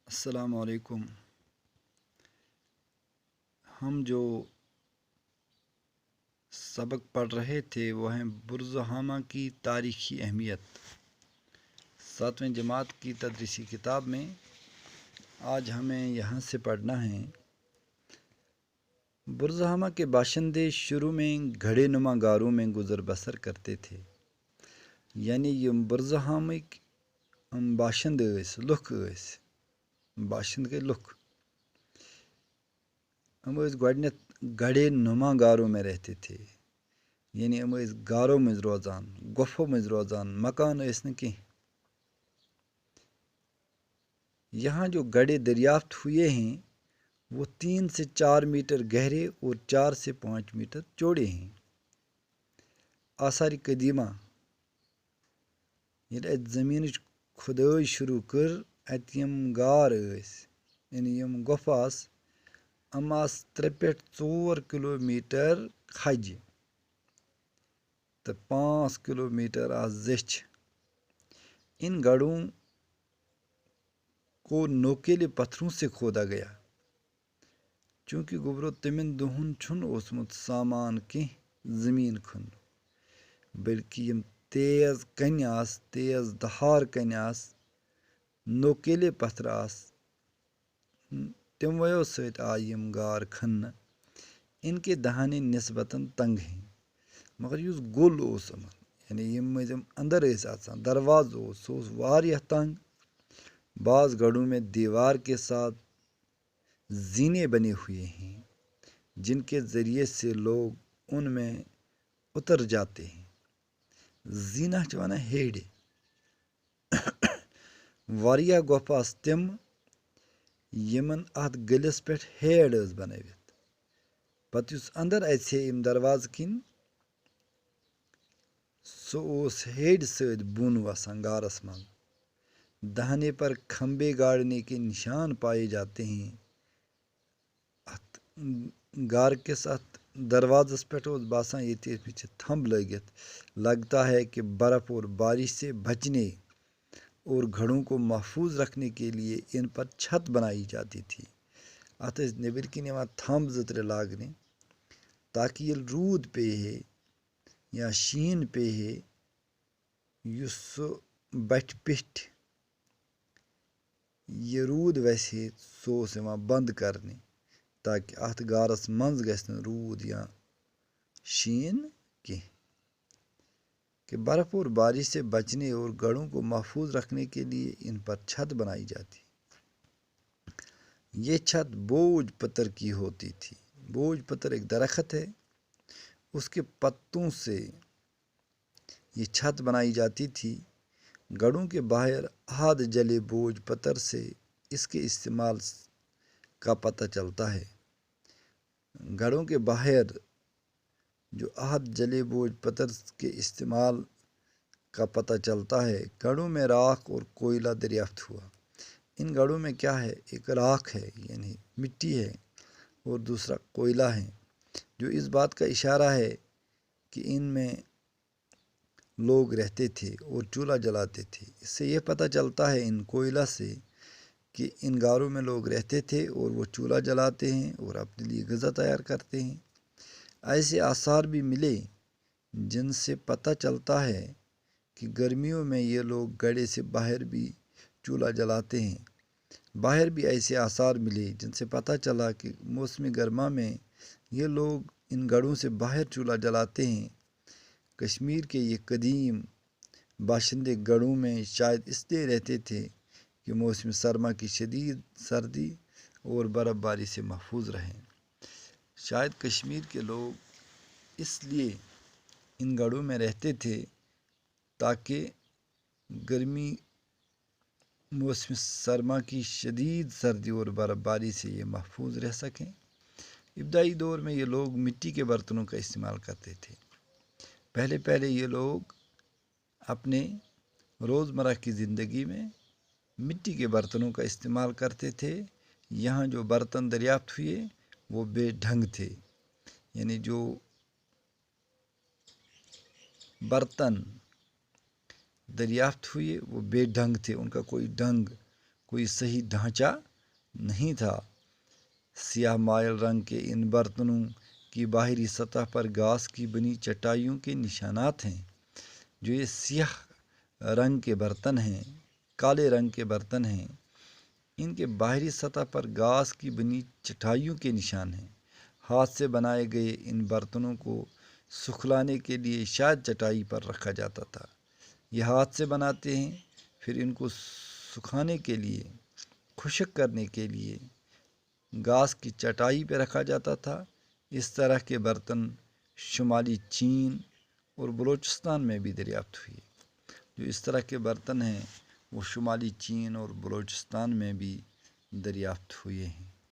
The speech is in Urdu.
السلام علیکم۔ ہم جو سبق پڑھ رہے تھے وہ ہیں برزہامہ کی تاریخی اہمیت، 7ویں جماعت کی تدریسی کتاب میں۔ آج ہمیں یہاں سے پڑھنا ہے۔ برزہامہ کے باشندے شروع میں گھڑے نما غاروں میں گزر بسر کرتے تھے، یعنی یم برزہامک باشند لُکھ باشند گئی لُکھ ہم گۄڈنیٚتھ گڑے نما غاروں میں رہتے تھے، یعنی ہم غاروں میں روزان، گفوں میں روزان، مکان نہ کہیں۔ یہاں جو گڑھے دریافت ہوئے ہیں وہ 3 سے 4 میٹر گہرے اور 4 سے 5 میٹر چوڑے ہیں۔ آثار قدیمہ ییٚلہِ اتھ زمین کھدائی شروع کر ات یم غار یعنی یم گۄپھ آس ام آس 3 پٮ۪ٹھ 4 کلومیٹر کھجہِ تو 5 کلومیٹر آس زیچھ۔ ان گڑھوں کو نوکیلے پتھروں سے کھودا گیا، چونکہ گوبرو تمن دہن چھن اوسمت سامان کی زمین کھن، بلکہ یم تیز کن آس، تیز دہار کن آس، نوکیلے پتھر آس، تمویو سۭتۍ آیہِ یم غار کھننہٕ۔ ان کے دہانے نسبتاً تنگ ہیں، مگر یُس گول اوس یمن یعنی یم مٔنٛزۍ یم اندر ٲسۍ آسان دروازٕ اوس سُہ اوس واریاہ تنگ۔ بعض گڑھوں میں دیوار کے ساتھ زینے بنے ہوئے ہیں جن کے ذریعے سے لوگ ان میں اتر جاتے ہیں۔ زینہ چھِ ونان ہیڑِ۔ واریاہ گۄپھ آس تم یمن اتھ گلِس پٮ۪ٹھ ہیڑ ٲس بنٲوِتھ۔ پتہٕ یُس اندر اژِ ہے یم دروازٕ کِنۍ سُہ اوس ہیڑِ سۭتۍ بۄن وسان غارس منٛز۔ دہانے پر کھمبے گاڑنے کے نشان پائے جاتے ہیں۔ ات غار کس ات دروازس پٮ۪ٹھ اوس باسان ییٚتہِ چھِ تھمب لٲگِتھ، لگتا ہے کہ برف اور بارش سے بچنے اور گھڑوں کو محفوظ رکھنے کے لیے ان پر چھت بنائی جاتی تھی۔ ات ٲسۍ نیٚبٕرۍ کِنۍ یِوان تھمب 2-3 لاگنہِ تاکہ ییٚلہِ روٗد پیٚیہِ ہے یا شیٖن پیٚیہِ ہے یُس سُہ بٹھِ پیٚٹھۍ یہ روٗد وسہِ ہے سُہ اوس یِوان بنٛد کرنہِ تاکہ اتھ غارس منٛز گژھِ نہٕ روٗد یا شیٖن کینٛہہ۔ کہ برف اور بارش سے بچنے اور گڑھوں کو محفوظ رکھنے کے لیے ان پر چھت بنائی جاتی۔ یہ چھت بوج پتر کی ہوتی تھی۔ بوج پتر ایک درخت ہے، اس کے پتوں سے یہ چھت بنائی جاتی تھی۔ گڑھوں کے باہر آدھ جلے بوج پتر سے اس کے استعمال کا پتہ چلتا ہے۔ گڑھوں کے باہر جو آدھ جلے بوج پتر کے استعمال کا پتہ چلتا ہے۔ گڑھوں میں راکھ اور کوئلہ دریافت ہوا۔ ان گڑھوں میں کیا ہے؟ ایک راکھ ہے یعنی مٹی ہے اور دوسرا کوئلہ ہے، جو اس بات کا اشارہ ہے کہ ان میں لوگ رہتے تھے اور چولہا جلاتے تھے۔ اس سے یہ پتہ چلتا ہے ان کوئلہ سے کہ ان غاروں میں لوگ رہتے تھے اور وہ چولہا جلاتے ہیں اور اپنے لیے غذا تیار کرتے ہیں۔ ایسے آثار بھی ملے جن سے پتہ چلتا ہے کہ گرمیوں میں یہ لوگ گڑھے سے باہر بھی چولہا جلاتے ہیں۔ باہر بھی ایسے آثار ملے جن سے پتہ چلا کہ موسم گرما میں یہ لوگ ان گڑھوں سے باہر چولہا جلاتے ہیں۔ کشمیر کے یہ قدیم باشندے گڑھوں میں شاید اس لیے رہتے تھے کہ موسم سرما کی شدید سردی اور برف باری سے محفوظ رہیں۔ شاید کشمیر کے لوگ اس لیے ان گڑھوں میں رہتے تھے تاکہ گرمی موسم سرما کی شدید سردی اور برف باری سے یہ محفوظ رہ سکیں۔ ابتدائی دور میں یہ لوگ مٹی کے برتنوں کا استعمال کرتے تھے۔ پہلے یہ لوگ اپنے روزمرہ کی زندگی میں مٹی کے برتنوں کا استعمال کرتے تھے۔ یہاں جو برتن دریافت ہوئے وہ بے ڈھنگ تھے، یعنی جو برتن دریافت ہوئے وہ بے ڈھنگ تھے، ان کا کوئی ڈھنگ کوئی صحیح ڈھانچہ نہیں تھا۔ سیاہ مائل رنگ کے ان برتنوں کی باہری سطح پر گھاس کی بنی چٹائیوں کے نشانات ہیں۔ جو یہ سیاہ رنگ کے برتن ہیں، کالے رنگ کے برتن ہیں، ان کے باہری سطح پر گھاس کی بنی چٹائیوں کے نشان ہیں۔ ہاتھ سے بنائے گئے ان برتنوں کو سکھلانے کے لیے شاید چٹائی پر رکھا جاتا تھا۔ یہ ہاتھ سے بناتے ہیں، پھر ان کو سکھانے کے لیے، خشک کرنے کے لیے گھاس کی چٹائی پہ رکھا جاتا تھا۔ اس طرح کے برتن شمالی چین اور بلوچستان میں بھی دریافت ہوئے۔ جو اس طرح کے برتن ہیں وہ شمالی چین اور بلوچستان میں بھی دریافت ہوئے ہیں۔